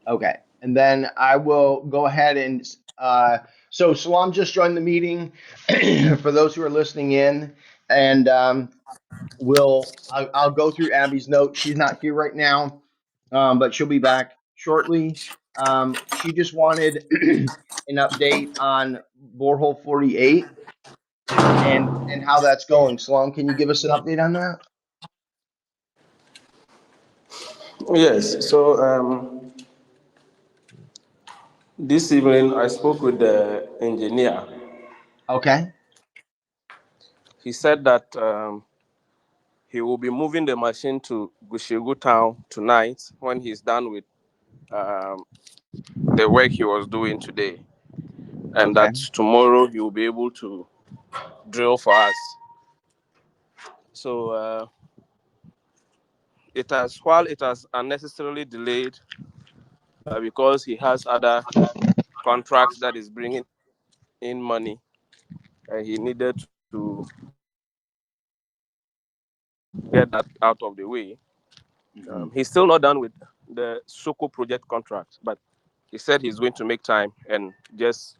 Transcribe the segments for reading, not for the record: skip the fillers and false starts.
Okay, and then I will go ahead and so Salam just joined the meeting. For those who are listening in, and I'll go through Abby's note. She's not here right now, but she'll be back shortly. She just wanted an update on borehole 48 and how that's going. Salam, can you give us an update on that? Yes. So this evening I spoke with the engineer. Okay. He said that he will be moving the machine to Gushegu town tonight when he's done with um, the work he was doing today, and Okay. that tomorrow he will be able to drill for us. So while it has unnecessarily delayed because he has other contracts that is bringing in money, and he needed to get that out of the way. Hmm. He's still not done with the Soko project contract, but he said he's going to make time and just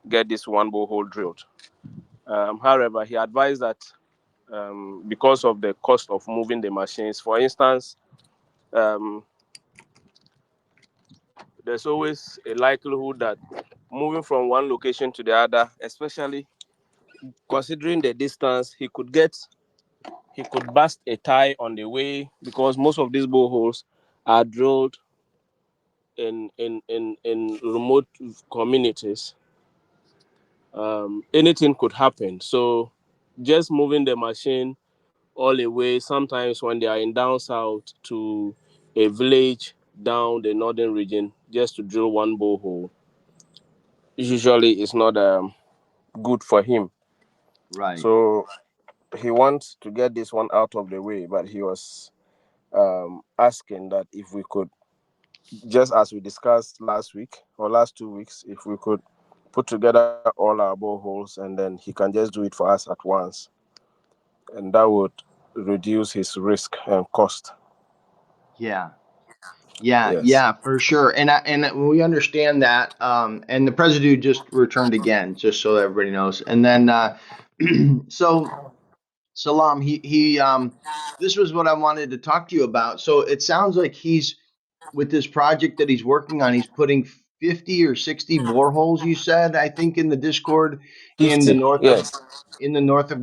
get this one borehole drilled. However, he advised that because of the cost of moving the machines, for instance, um, there's always a likelihood that moving from one location to the other, especially considering the distance, he could burst a tie on the way because most of these boreholes are drilled in remote communities. Anything could happen. So just moving the machine all the way, sometimes when they are in down south to a village down the northern region, just to drill one borehole, usually it's not good for him. Right. So he wants to get this one out of the way, but he was asking that if we could, just as we discussed last week or last 2 weeks, if we could put together all our boreholes and then he can just do it for us at once, and that would reduce his risk and cost. Yeah. Yeah, Yes. yeah, for sure. And we understand that. And the president just returned again, just so everybody knows. And then so Salam, this was what I wanted to talk to you about. So it sounds like he's with this project that he's working on, he's putting 50 or 60 boreholes, you said, I think in the Discord in the 50. north of Yes.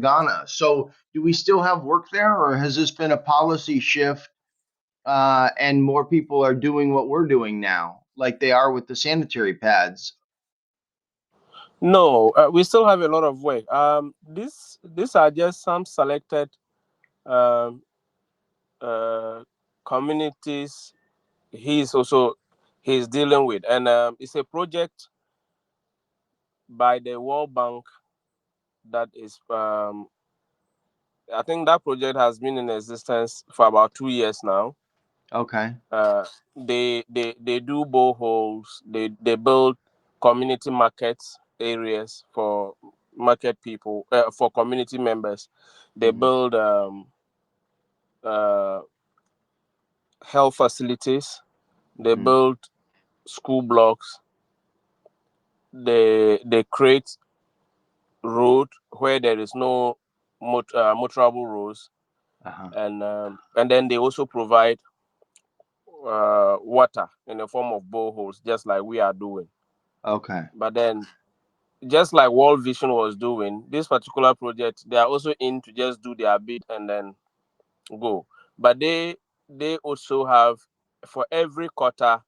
Ghana. So do we still have work there, or has this been a policy shift and more people are doing what we're doing now, like they are with the sanitary pads? No, we still have a lot of work. These are just some selected um, uh, communities he's also he's dealing with, and it's a project by the World Bank that is. I think that project has been in existence for about 2 years now. Okay. Uh, they do boreholes. They build community markets areas for market people for community members. They Hmm. build uh, health facilities. They Hmm. build school blocks. They create road where there is no motorable roads, Uh-huh. and then they also provide water in the form of boreholes, just like we are doing. Okay. But then, just like World Vision was doing, this particular project, they are also in to just do their bit and then go. But they also have, for every quarter,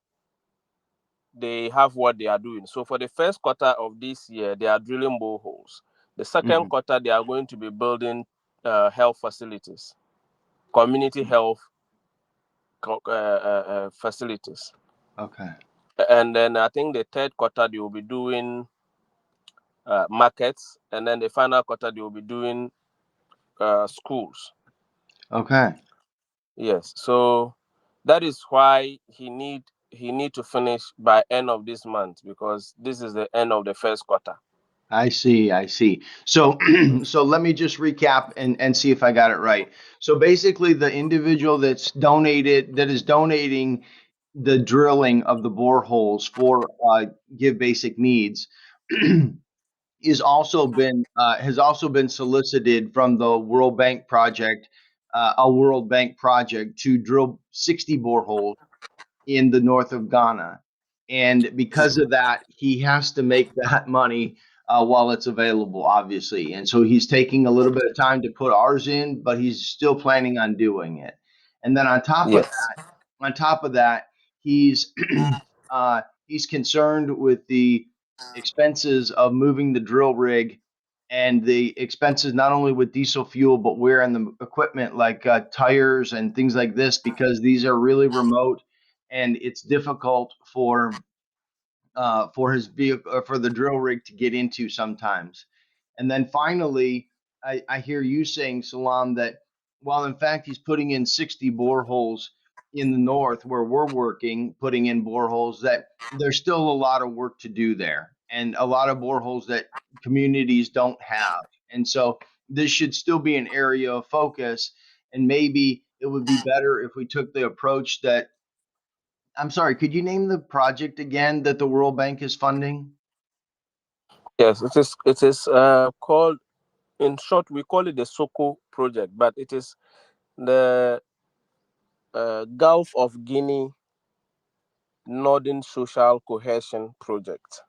they have what they are doing. So for the first quarter of this year, they are drilling boreholes. The second Hmm. quarter, they are going to be building health facilities, community health facilities. Okay. And then I think the third quarter, they will be doing markets. And then the final quarter, they will be doing schools. Okay. Yes. So that is why he need to finish by end of this month because this is the end of the first quarter. I see. I see. So, so let me just recap and see if I got it right. So basically, the individual that is donating the drilling of the boreholes for Give Basic Needs has also been solicited from the World Bank project, a World Bank project to drill 60 boreholes in the north of Ghana. And because of that, he has to make that money while it's available, obviously. And so he's taking a little bit of time to put ours in, but he's still planning on doing it. And then Yes. on top of that, he's he's concerned with the expenses of moving the drill rig and the expenses not only with diesel fuel but wear on the equipment like tires and things like this because these are really remote and it's difficult for his vehicle for the drill rig to get into sometimes. And then finally, I hear you saying, Salam, that while in fact he's putting in 60 boreholes in the north where we're working, putting in boreholes, that there's still a lot of work to do there and a lot of boreholes that communities don't have. And so this should still be an area of focus. And maybe it would be better if we took the approach that I'm sorry, could you name the project again that the World Bank is funding? Yes, it is called, in short, we call it the Soko project, but it is the Gulf of Guinea Northern Social Cohesion Project.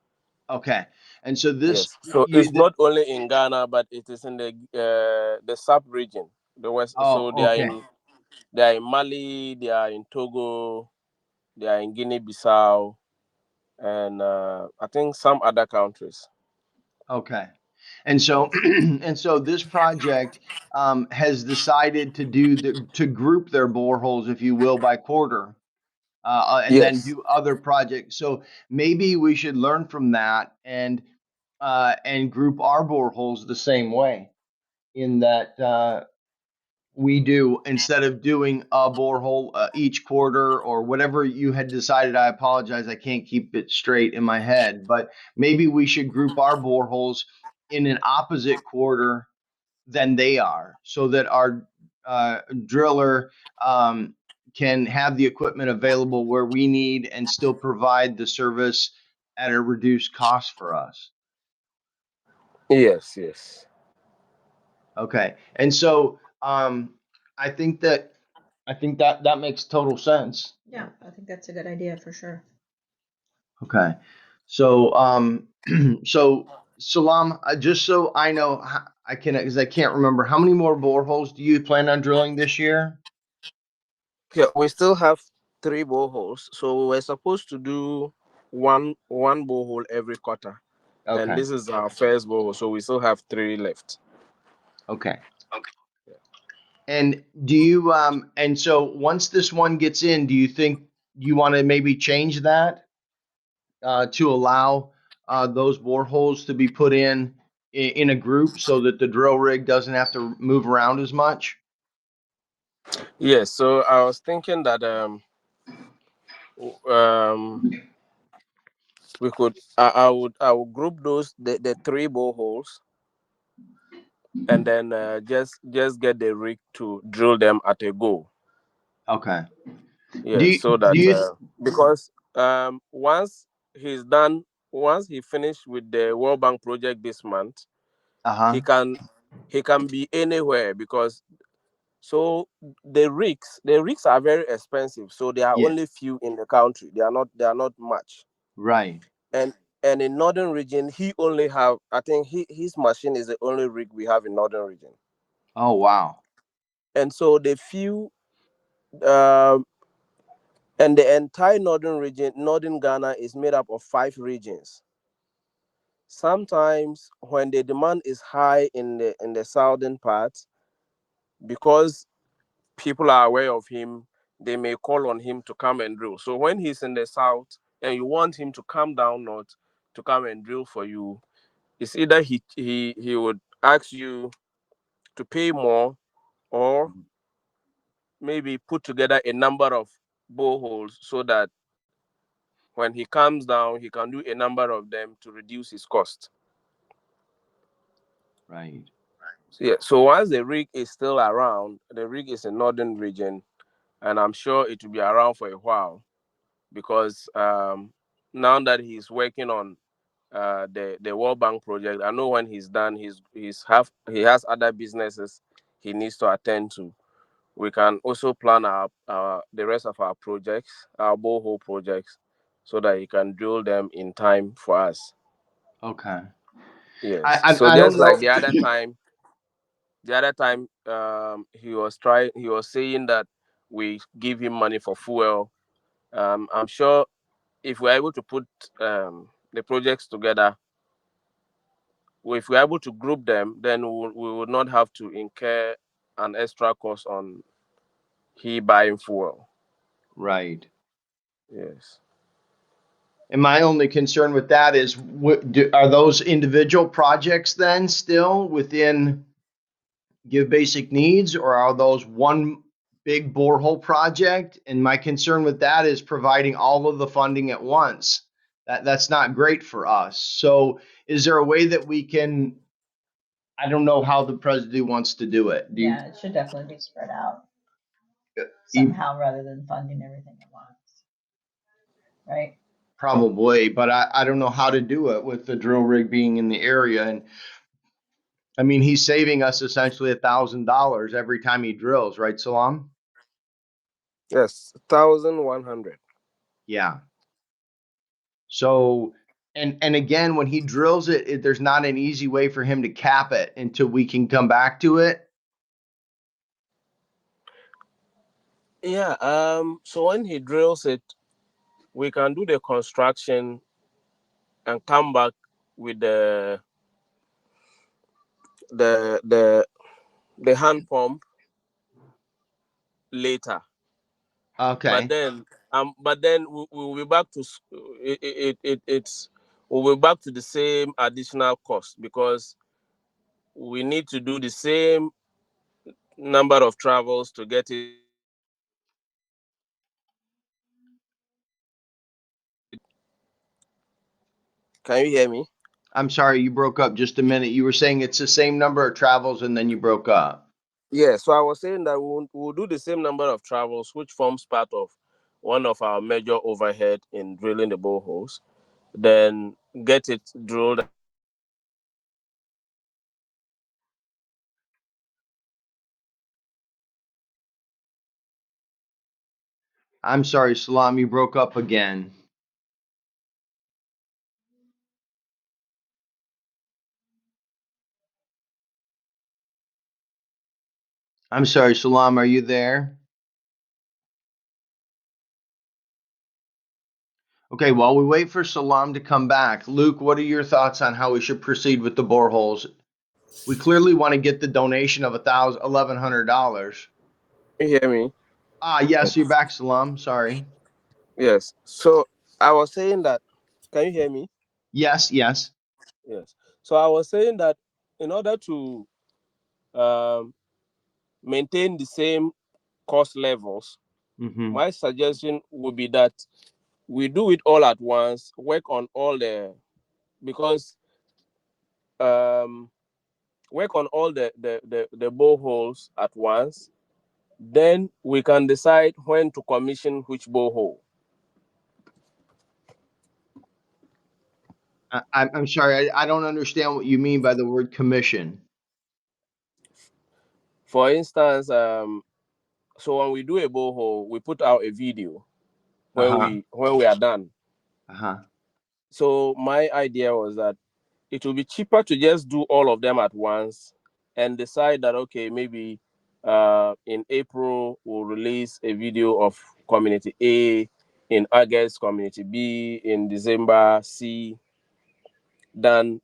Okay. And so this Yes. So you it's not only in Ghana, but it is in the sub region, the west. So oh, okay. they are in Mali, they are in Togo, they are in Guinea Bissau, and I think some other countries. Okay. And so and so this project has decided to group their boreholes, if you will, by quarter. And then Yes. do other projects. So maybe we should learn from that and group our boreholes the same way in that we do instead of doing a borehole each quarter or whatever you had decided. I apologize, I can't keep it straight in my head, but maybe we should group our boreholes in an opposite quarter than they are so that our driller can have the equipment available where we need and still provide the service at a reduced cost for us. Yes. Yes. Okay. And so I think that that makes total sense. Yeah, I think that's a good idea for sure. Okay. So so Salam, just so I know, I can because I can't remember how many more boreholes do you plan on drilling this year? Yeah, we still have three boreholes, so we're supposed to do one borehole every quarter, and Okay. this is our first borehole, so we still have three left. Okay. And and so once this one gets in, do you think you want to maybe change that to allow those boreholes to be put in a group so that the drill rig doesn't have to move around as much? Yes, so I was thinking that we could I would group the three boreholes, and then just get the rig to drill them at a go. Okay. Do Yes, you so do that you because he's done once he finished with the World Bank project this month, he uh-huh. can he can be anywhere, because so the rigs are very expensive, so there are Yeah, only few in the country. They are not much. right. And in northern region, he only have, I think, his machine is the only rig we have in northern region. Oh wow. And so the few um and the entire northern region, northern Ghana, is made up of 5 regions. Sometimes when the demand is high in the southern part, because people are aware of him, they may call on him to come and drill. So when he's in the south and you want him to come down north to come and drill for you, it's either he would ask you to pay more, or maybe put together a number of boreholes so that when he comes down, he can do a number of them to reduce his cost. Right. Yeah. So once the rig is still around, the rig is in northern region, and I'm sure it will be around for a while because now that he's working on the World Bank project, I know when he's done, he has other businesses he needs to attend to. We can also plan our the rest of our projects, our borehole projects, so that he can drill them in time for us. Okay. Yes. So I don't just like know. the other time, he was saying that we give him money for fuel. I'm sure if we're able to put the projects together, if we're able to group them, then we would not have to incur an extra cost on he buying fuel. Right. Yes. And my only concern with that is, are those individual projects then still within Give Basic Needs, or are those one big borehole project? And my concern with that is providing all of the funding at once. That's not great for us. So, is there a way that we can? I don't know how the president wants to do it. Yeah, it should definitely be spread out You somehow rather than funding everything at once, right? probably, but I don't know how to do it with the drill rig being in the area. And I mean, he's saving us essentially $1,000 every time he drills, right, Salam? Yes, 1,100. Yeah. So, and again, when he drills there's not an easy way for him to cap it until we can come back to it. Yeah. So when he drills it, we can do the construction and come back with the the the hand pump later. But Okay. then we'll be back to it's we'll be back to the same additional cost because we need to do the same number of travels to get it. Can you hear me? I'm sorry, you broke up just a minute. You were saying it's the same number of travels and then you broke up. Yeah, so I was saying that we'll do the same number of travels, which forms part of one of our major overhead in drilling the boreholes. Then get it drilled. I'm sorry, Salam, you broke up again. I'm sorry, Salam, are you there? Okay, while we wait for Salam to come back, Luke, what are your thoughts on how we should proceed with the boreholes? We clearly want to get the donation of $1,100. Can you hear me? Yes, you're back, Salam. Sorry. Yes. So I was saying that. Can you hear me? Yes, yes. Yes. So I was saying that in order to um, maintain the same cost levels, Mm-hmm. my suggestion would be that we do it all at once, work on all because um, work on all the boreholes at once. Then we can decide when to commission which borehole. I'm sorry, I don't understand what you mean by the word commission. For instance, so when we do a borehole, we put out a video Uh-huh. when we are done. Uh-huh. So my idea was that it will be cheaper to just do all of them at once and decide that okay, maybe in April we'll release a video of community A, in August community B, in December C. Then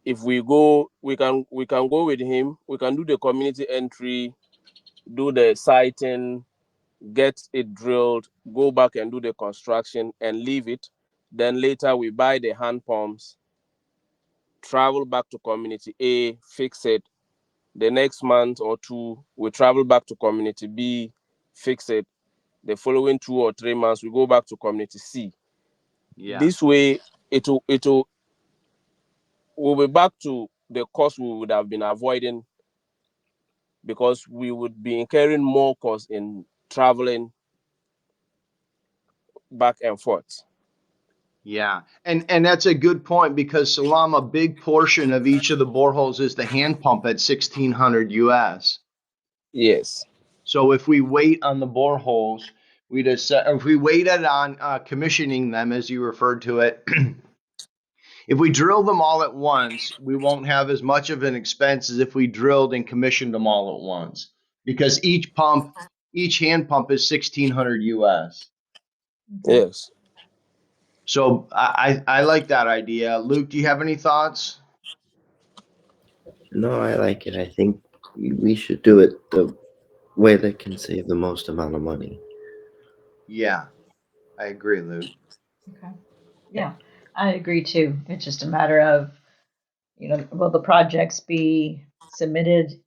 if we can go with him, we can do the community entry, do the siting, get it drilled, go back and do the construction and leave it. Then later we buy the hand pumps, travel back to community A, fix it. The next month or two, we travel back to community B, fix it. The following 2 or 3 months, we go back to community C. Yeah. This way, we'll be back to the cost we would have been avoiding, because we would be incurring more costs in traveling back and forth. Yeah. And that's a good point because Salam, a big portion of each of the boreholes is the hand pump at 1600 US. Yes. So if we wait on the boreholes, if we waited on commissioning them, as you referred to it, if we drill them all at once, we won't have as much of an expense as if we drilled and commissioned them all at once, because each hand pump is 1600 US. Yes. So I like that idea. Luke, do you have any thoughts? No, I like it. I think we should do it the way that can save the most amount of money. Yeah, I agree, Luke. Okay. Yeah, I agree too. It's just a matter of, will the projects be submitted,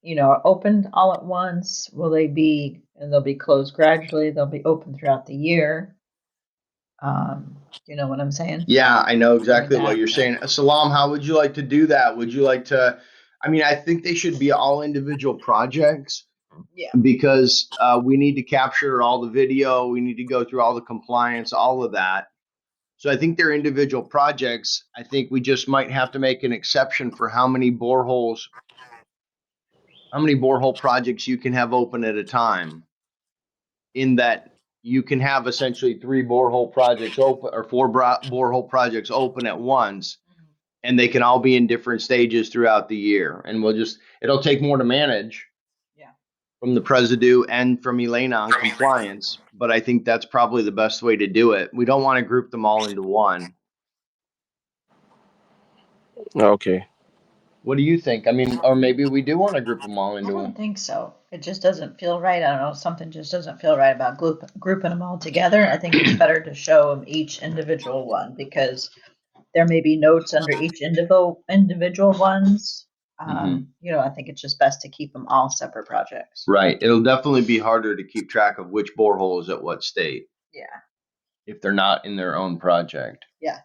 opened all at once? Will they be, and they'll be closed gradually? They'll be open throughout the year. You know what I'm saying? Yeah, I know exactly what that- you're saying. Salam, how would you like to do that? Would you like to? I mean, I think they should be all individual projects. Yeah. Because we need to capture all the video, we need to go through all the compliance, all of that. So I think they're individual projects. I think we just might have to make an exception for how many borehole projects you can have open at a time. In that you can have essentially 3 borehole projects open or 4 borehole projects open at once, and they can all be in different stages throughout the year. And it'll take more to manage. From the Presidio and from Elena on compliance, but I think that's probably the best way to do it. We don't want to group them all into one. Okay. What do you think? I mean, or maybe we do want to group them all I into don't one. think so. It just doesn't feel right. I don't know. Something just doesn't feel right about grouping them all together. I think it's better to show them each individual one, because there may be notes under each individual ones. I think it's just best to keep them all separate projects. Right. It'll definitely be harder to keep track of which borehole is at what state. Yeah. If they're not in their own project. Yeah.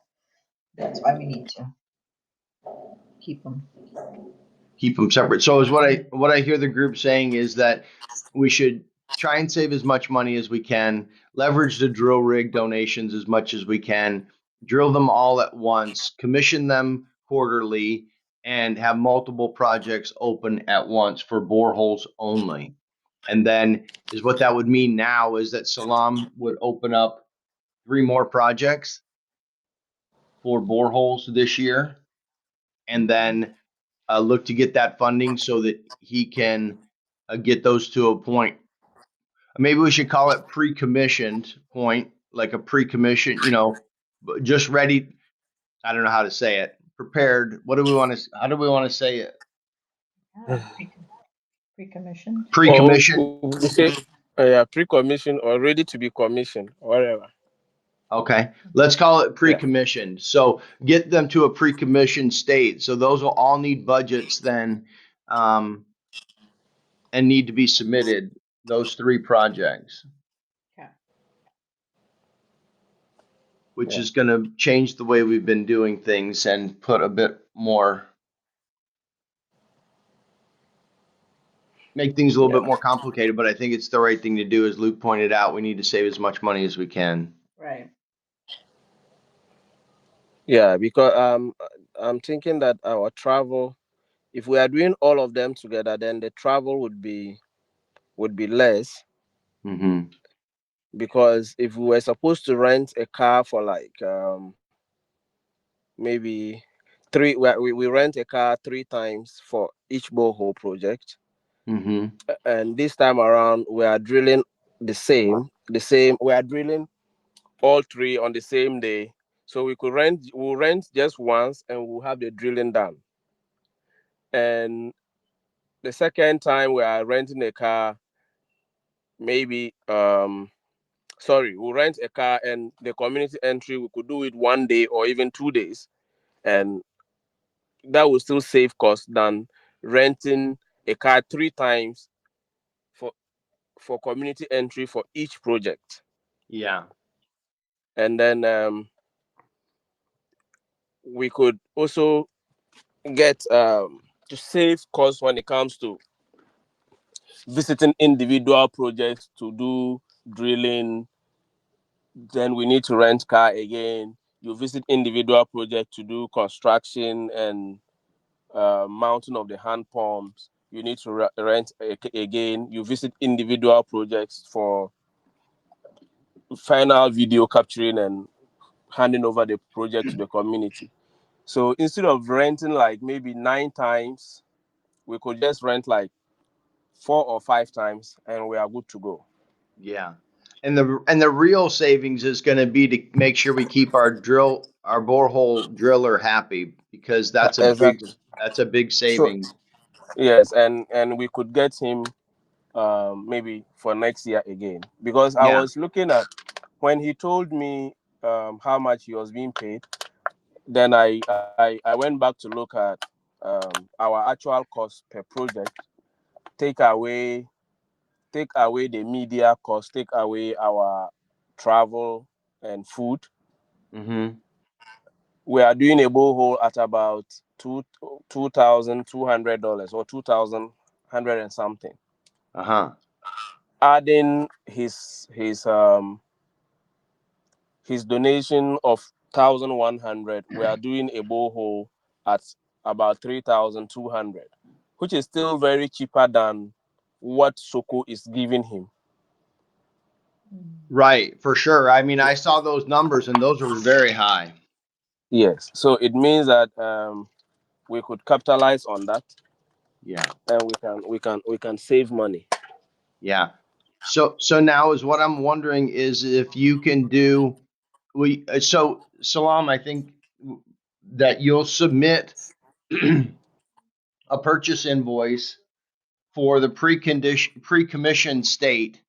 That's why we need to keep them separate. So is what I hear the group saying is that we should try and save as much money as we can, leverage the drill rig donations as much as we can, drill them all at once, commission them quarterly, and have multiple projects open at once for boreholes only. And then is what that would mean now is that Salam would open up 3 more projects for boreholes this year, and then look to get that funding so that he can get those to a point. Maybe we should call it pre-commissioned point, like a pre-commission, just ready. I don't know how to say it. Prepared. How do we want to say it? pre-commissioned. Pre-commissioned. We say, pre-commissioned or ready to be commissioned, whatever. Okay, let's call it pre-commissioned. So get them to a pre-commissioned state. So those will all need budgets then, and need to be submitted. Those 3 projects. Okay. Which is going to change the way we've been doing things and put a bit more, make things a little bit more complicated, but I think it's the right thing to do. As Luke pointed out, we need to save as much money as we can. Right. Yeah, because I'm thinking that our travel, if we are doing all of them together, then the travel would be less. Mm-hmm. Because if we were supposed to rent a car for like maybe 3, we rent a car 3 times for each borehole project. Mm-hmm. And this time around we are drilling the same. We are drilling all 3 on the same day, so we'll rent just once and we'll have the drilling done. And the second time we are renting a car, maybe we'll rent a car, and the community entry we could do it 1 day or even 2 days, and that will still save cost than renting a car 3 times for community entry for each project. Yeah. And then we could also get save costs when it comes to visiting individual projects to do drilling. Then we need to rent car again. You visit individual project to do construction and mounting of the hand pumps. You need to rent again. You visit individual projects for final video capturing and handing over the project to the community. So instead of renting like maybe 9 times, we could just rent like 4 or 5 times and we are good to go. Yeah. And the real savings is going to be to make sure we keep our borehole driller happy, because Exactly. that's a big So saving. yes, and we could get him maybe for next year again, because I Yeah. was looking at when he told me how much he was being paid. Then I went back to look at our actual cost per project. Take away the media cost. Take away our travel and food. Mm-hmm. We are doing a borehole at about $2,200 or 2,100 and something. Uh-huh. Adding his donation of 1,100, we are doing a borehole at about 3,200, which is still very cheaper than what Soko is giving him. Right, for sure. I mean, I saw those numbers and those were very high. Yes, so it means that we could capitalize on that, Yeah. and we can save money. Yeah. So now is what I'm wondering is if you can do so Salam, I think that you'll submit a purchase invoice for the pre-commissioned state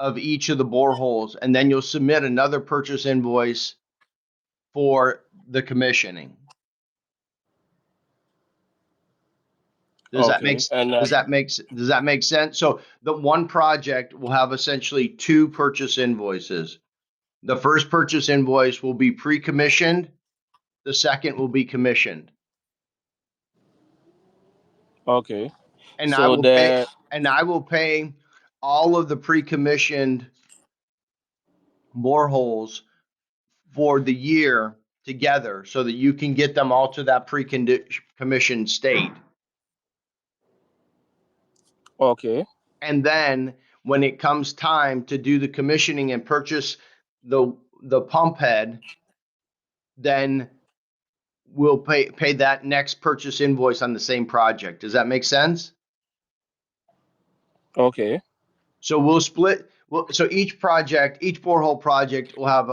of each of the boreholes, and then you'll submit another purchase invoice for the commissioning. Does that make Okay, and does that make sense? So the one project will have essentially two purchase invoices. The first purchase invoice will be pre-commissioned. The second will be commissioned. okay, And so the I will pay all of the pre-commissioned boreholes for the year together so that you can get them all to that pre-commissioned state. okay, And then when it comes time to do the commissioning and purchase the pump head, then we'll pay that next purchase invoice on the same project. Does that make sense? okay, So we'll split. So each borehole project will have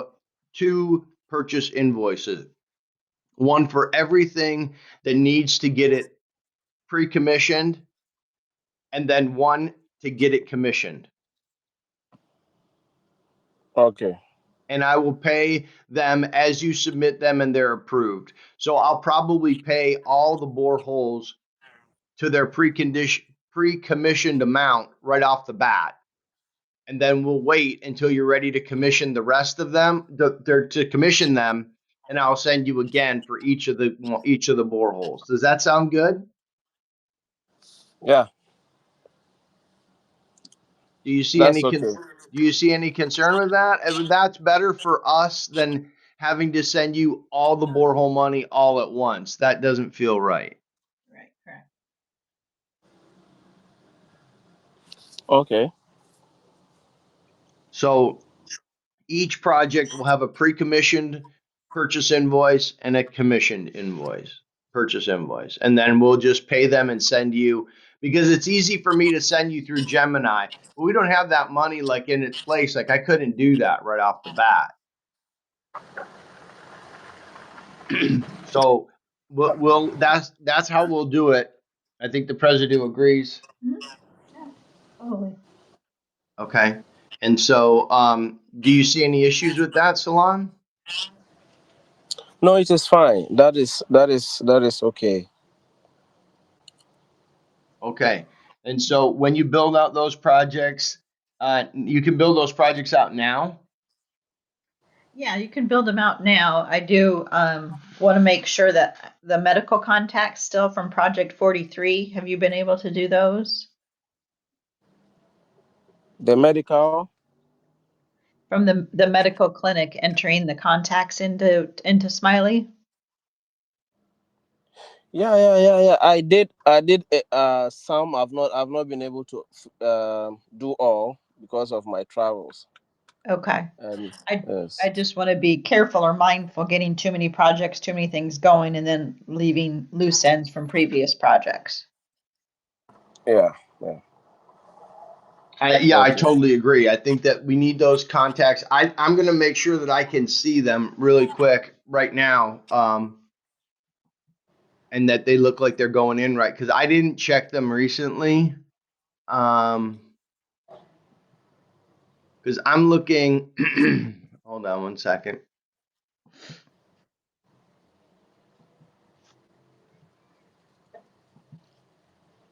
two purchase invoices. One for everything that needs to get it pre-commissioned, and then one to get it commissioned. okay, And I will pay them as you submit them and they're approved. So I'll probably pay all the boreholes to their pre-commissioned amount right off the bat. And then we'll wait until you're ready to commission the rest of them, to commission them, and I'll send you again for each of the boreholes. Does that sound good? yeah, Do you see that's any okay. do you see any concern with that? That's better for us than having to send you all the borehole money all at once. That doesn't feel right. Right, correct. Okay, So each project will have a pre-commissioned purchase invoice and a commissioned purchase invoice. And then we'll just pay them and send you, because it's easy for me to send you through Gemini, but we don't have that money like in its place. Like I couldn't do that right off the bat. So that's how we'll do it. I think the president agrees. Mhm. Yeah, totally. Okay. And so, do you see any issues with that, Salon? no, it is fine. That is okay. Okay. And so when you build out those projects, you can build those projects out now. Yeah, you can build them out now. I do want to make sure that the medical contacts still from Project 43, have you been able to do those? The medical. From the medical clinic entering the contacts into Smiley? Yeah. I did some. I've not been able to do all because of my travels. Okay. And I yes. just want to be careful or mindful getting too many projects, too many things going, and then leaving loose ends from previous projects. Yeah. I Okay. totally agree. I think that we need those contacts. I'm going to make sure that I can see them really quick right now, and that they look like they're going in right, because I didn't check them recently. Because I'm looking. Hold on one second.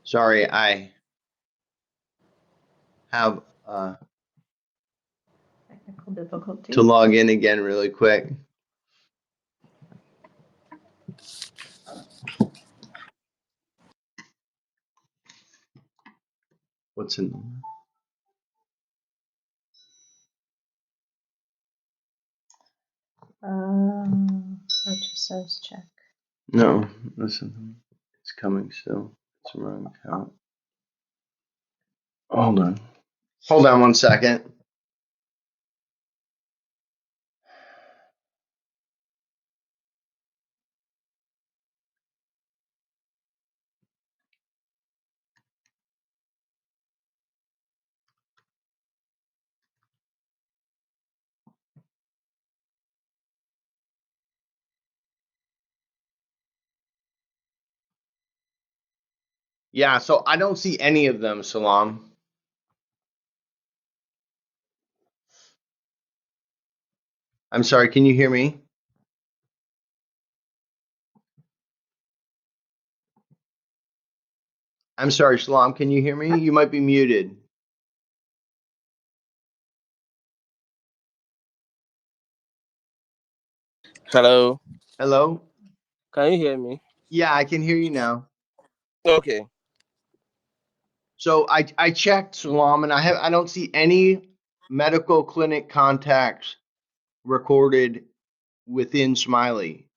Sorry, I have Technical difficulty. to log in again really quick. What's in? Purchases check. No, listen. It's coming still. It's the wrong account. Hold on. Hold on one second. Yeah, so I don't see any of them, Salam. I'm sorry, can you hear me? I'm sorry, Salam, can you hear me? You might be muted. Hello. Hello? Can you hear me? Yeah, I can hear you now. Okay. So I checked, Salam, and I don't see any medical clinic contacts recorded within Smiley.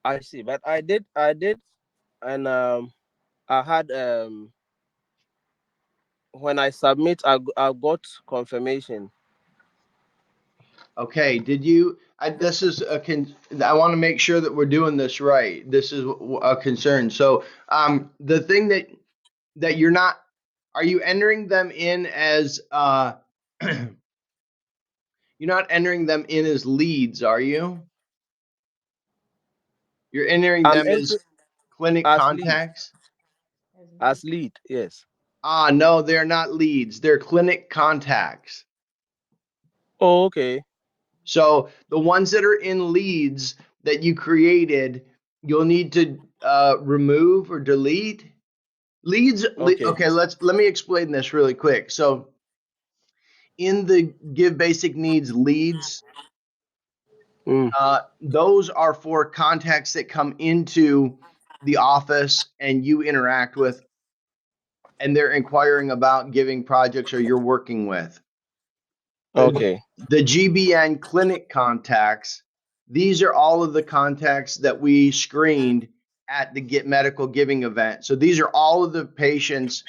I see. But I did, and I had when I submit, I got confirmation. Okay, did you? This is I want to make sure that we're doing this right. This is a concern. So, the thing that you're not, are you entering them in as you're not entering them in as leads, are you? You're entering I'm them as entering clinic as lead. contacts? As lead, yes. No, they're not leads. They're clinic contacts. Oh, okay. So the ones that are in leads that you created, you'll need to remove or delete. Okay. Okay, let me explain this really quick. So in the Give Basic Needs leads, Mm, those are for contacts that come into the office and you interact with, and they're inquiring about giving projects or you're working with. okay. The GBN clinic contacts, these are all of the contacts that we screened at the Get Medical Giving event. So these are all of the patients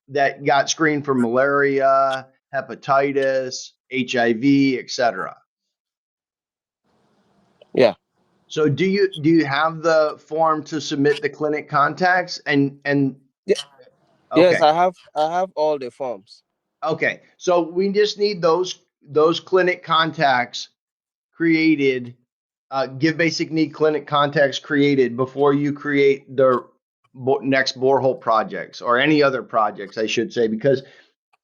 that got screened for malaria, hepatitis, HIV, etc. Yeah. So do you have the form to submit the clinic contacts and Yeah. Yes, okay. I have all the forms. Okay. So we just need those clinic contacts created, Give Basic Need clinic contacts created before you create the next borehole projects or any other projects, I should say, because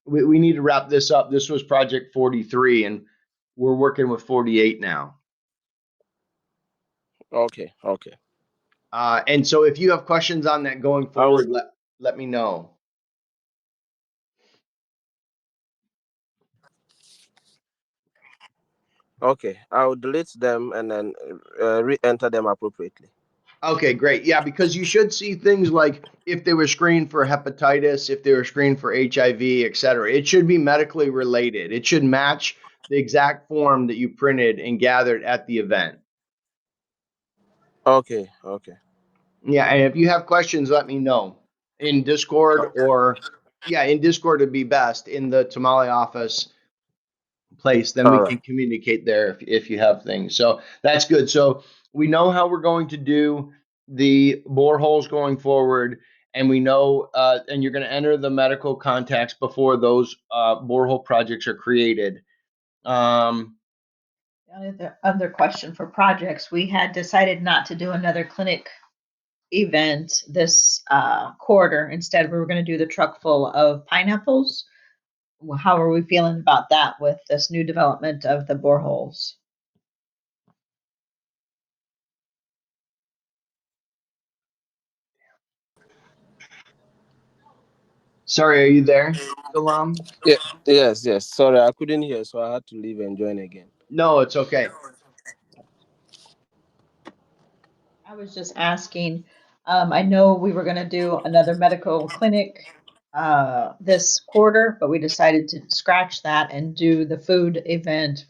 we need to wrap this up. This was project 43 and we're working with 48 now. Okay. And so if you have questions on that going I will. forward, let me know. Okay, I'll delete them and then re-enter them appropriately. Okay, great. Yeah, because you should see things like if they were screened for hepatitis, if they were screened for HIV, et cetera. It should be medically related. It should match the exact form that you printed and gathered at the event. Okay. Yeah, and if you have questions, let me know in Discord or in Discord would be best in the Tamale office place. Then we All right. can communicate there if you have things. So that's good. So we know how we're going to do the boreholes going forward, and we know, and you're going to enter the medical contacts before those borehole projects are created. The other question for projects, we had decided not to do another clinic event this quarter. Instead, we were going to do the truck full of pineapples. How are we feeling about that with this new development of the boreholes? Sorry, are you there, Salam? Yeah. Yes. Sorry, I couldn't hear, so I had to leave and join again. No, it's okay. I was just asking. I know we were going to do another medical clinic this quarter, but we decided to scratch that and do the food event,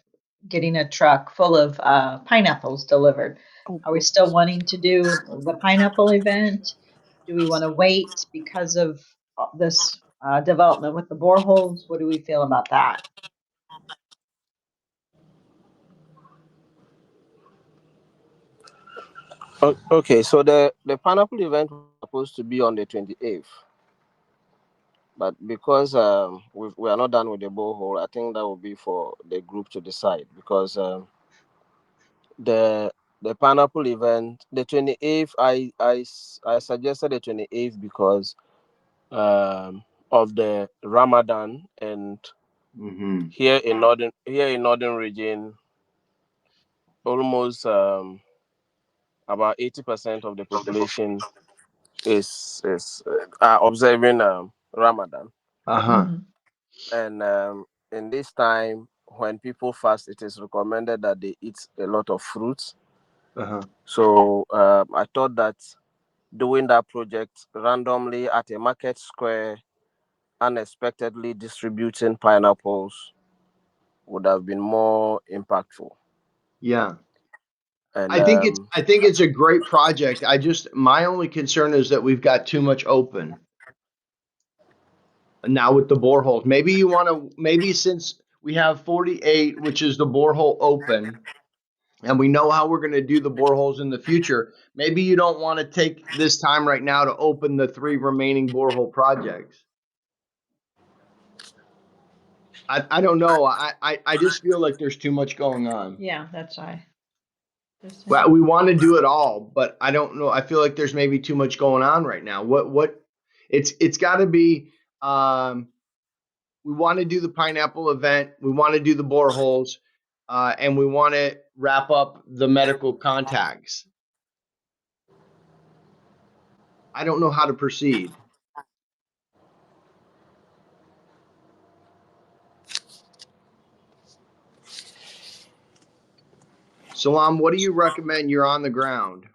getting a truck full of pineapples delivered. Are we still wanting to do the pineapple event? Do we want to wait because of this development with the boreholes? What do we feel about that? Okay, so the pineapple event was supposed to be on the 28th, but because we are not done with the borehole, I think that will be for the group to decide. Because the the pineapple event, the 28th, I suggested the 28th because of the Ramadan, and Mm-hmm. here in northern region, almost about 80% of the population is are observing Ramadan, Uh-huh. Mhm. and in this time when people fast, it is recommended that they eat a lot of fruits. Uh-huh. So I thought that doing that project randomly at a market square, unexpectedly distributing pineapples, would have been more impactful. Yeah. And I think it's a great project. My only concern is that we've got too much open now with the boreholes. Maybe since we have 48, which is the borehole open, and we know how we're going to do the boreholes in the future, maybe you don't want to take this time right now to open the 3 remaining borehole projects. I don't know. I just feel like there's too much going on. Yeah, that's why. Well, we want to do it all, but I don't know. I feel like there's maybe too much going on right now. What it's got to be. We want to do the pineapple event. We want to do the boreholes, and we want to wrap up the medical contacts. I don't know how to proceed. Salam, what do you recommend? You're on the ground.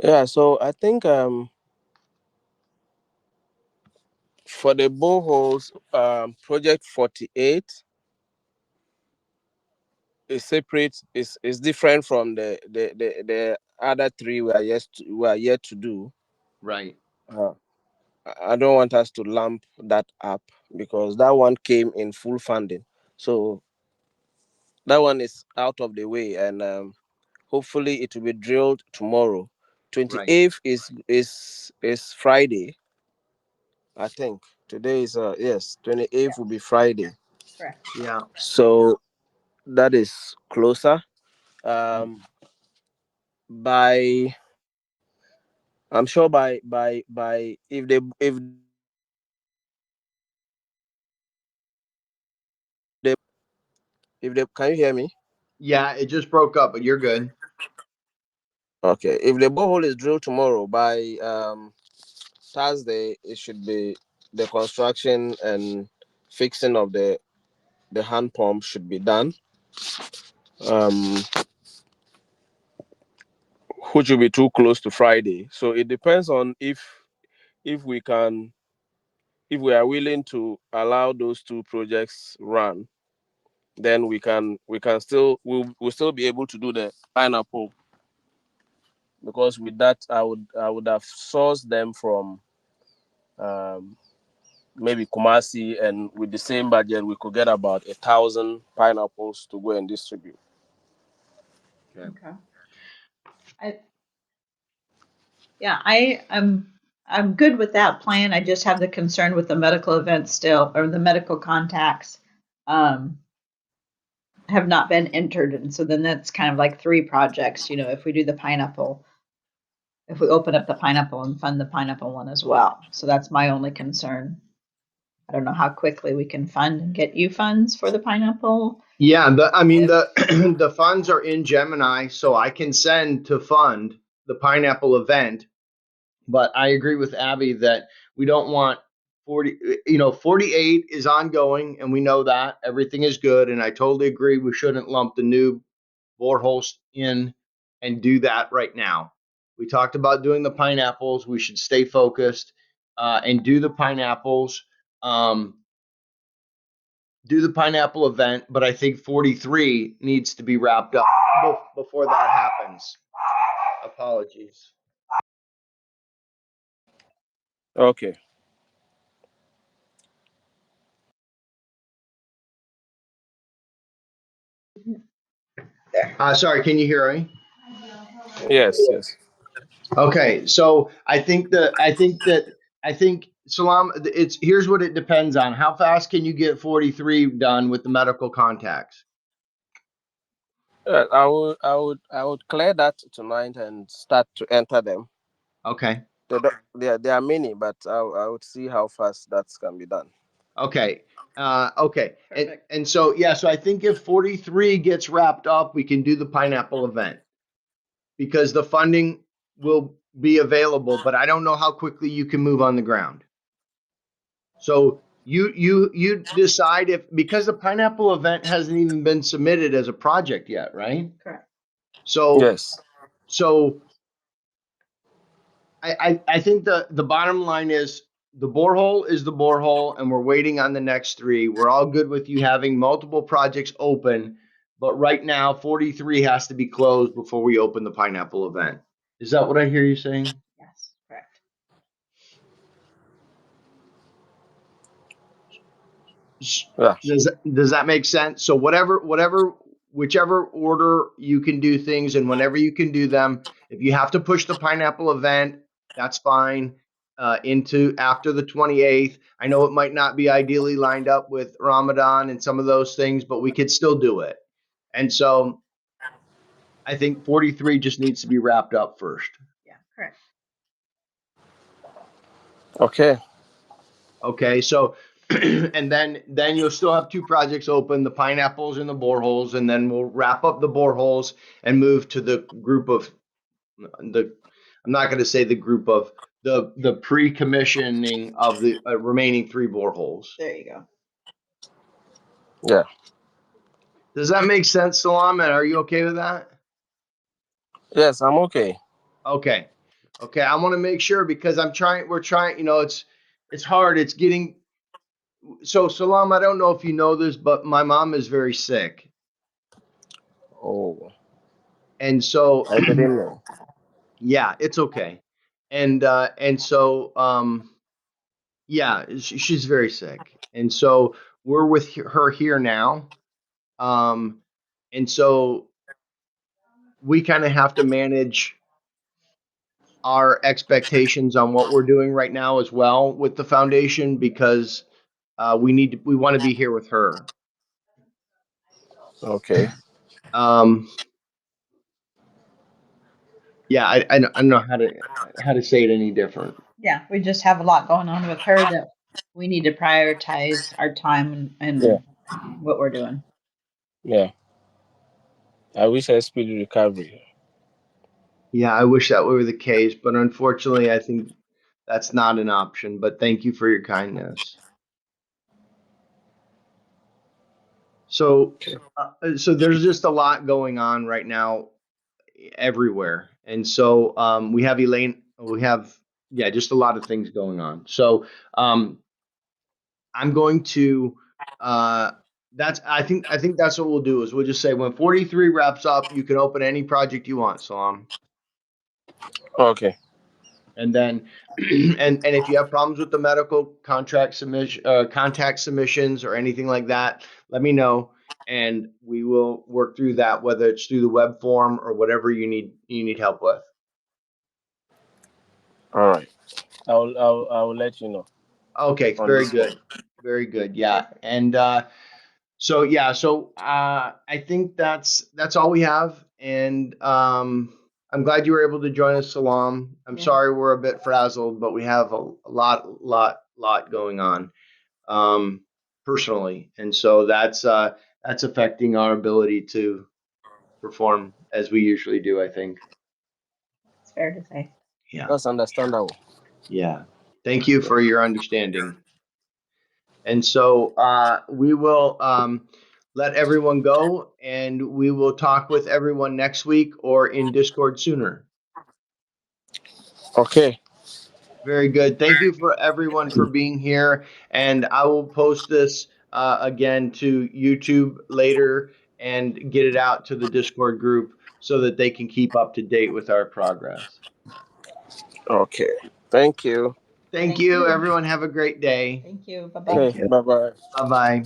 yeah, so I think for the boreholes, project 48 is separate, is different from the other three we are yet to do. Right. uh, I don't want us to lump that up because that one came in full funding, so that one is out of the way, and hopefully it will be drilled tomorrow. Right. 28th is Friday, I think. Today is yes, 28th will be Friday, Correct. Yeah. so that is closer. um by I'm sure by if they can you hear me? Yeah. It just broke up, but you're good. Okay, if the borehole is drilled tomorrow, by Thursday it should be the construction and fixing of the the hand pump should be done. Um, which will be too close to Friday. So it depends on if we can, if we are willing to allow those two projects run, then we can still we'll still be able to do the pineapple, because with that I would have sourced them from um, maybe Kumasi, and with the same budget we could get about 1,000 pineapples to go and distribute. Okay. I'm good with that plan. I just have the concern with the medical events still, or the medical contacts have not been entered, and so then that's kind of like 3 projects. If we do the pineapple, if we open up the pineapple and fund the pineapple one as well. So that's my only concern. I don't know how quickly we can fund and get you funds for the pineapple. Yeah, the the funds are in Gemini, so I can send to fund the pineapple event. But I agree with Abby that we don't want 40, 48 is ongoing, and we know that everything is good. And I totally agree we shouldn't lump the new boreholes in and do that right now. We talked about doing the pineapples. We should stay focused and do the pineapples. Do the pineapple event, but I think 43 needs to be wrapped up before that happens. Apologies. Okay. Sorry, can you hear me? Yes. Okay, so I think Salam. It's here's what it depends on. How fast can you get 43 done with the medical contacts? I would clear that tonight and start to enter them. Okay. There are many, but I would see how fast that can be done. Okay. Okay. And so yeah, so I think if 43 gets wrapped up, we can do the pineapple event because the funding will be available, but I don't know how quickly you can move on the ground. So you decide if, because the pineapple event hasn't even been submitted as a project yet, right? Correct. So Yes. so I think the bottom line is the borehole is the borehole, and we're waiting on the next 3. We're all good with you having multiple projects open, but right now 43 has to be closed before we open the pineapple event. Is that what I hear you saying? Yes, correct. Yeah. Does that make sense? So whichever order you can do things and whenever you can do them, if you have to push the pineapple event, that's fine. Into after the 28th. I know it might not be ideally lined up with Ramadan and some of those things, but we could still do it. And so I think 43 just needs to be wrapped up first. Yeah, correct. Okay. Okay, so and then you'll still have 2 projects open, the pineapples and the boreholes, and then we'll wrap up the boreholes and move to the group of the I'm not going to say the group of the pre-commissioning of the remaining 3 boreholes. There you go. Yeah. Does that make sense, Salam? And are you okay with that? Yes, I'm okay. Okay. Okay, I want to make sure because we're trying, it's hard. It's getting so Salam, I don't know if you know this, but my mom is very sick. Oh, And so I didn't know. yeah, it's okay. And so yeah, she's very sick. And so we're with her here now. Um and so we kind of have to manage our expectations on what we're doing right now as well with the foundation because we want to be here with her. Okay. Um yeah, I don't know how to say it any different. Yeah, we just have a lot going on with her that we need to prioritize our time Yeah. and what we're doing. Yeah. I wish I speedy recovery. Yeah, I wish that were the case, but unfortunately I think that's not an option. But thank you for your kindness. So, so there's just a lot going on right now everywhere. And so we have Elaine, we have, yeah, just a lot of things going on. So I'm going to, I think that's what we'll do is we'll just say when 43 wraps up, you can open any project you want, Salam. Okay. And then, and if you have problems with the medical contract submission, contact submissions or anything like that, let me know, and we will work through that, whether it's through the web form or whatever you need help with. All right. I will let you know. Okay, On very this one. good, very good. Yeah, and so yeah, so I think that's all we have, and I'm glad you were able to join us, Salam. I'm Yeah. sorry we're a bit frazzled, but we have a lot going on personally, and so that's affecting our ability to perform as we usually do, I think. It's fair to say. Yeah, That's understandable. yeah. Thank you for your understanding. And so we will let everyone go, and we will talk with everyone next week or in Discord sooner. Okay. Very good. Thank you for everyone for being here. And I will post this again to YouTube later and get it out to the Discord group so that they can keep up to date with our progress. Okay. Thank you. Thank you. Everyone have a great day. Thank you. Bye bye. Okay. Bye bye. Bye-bye.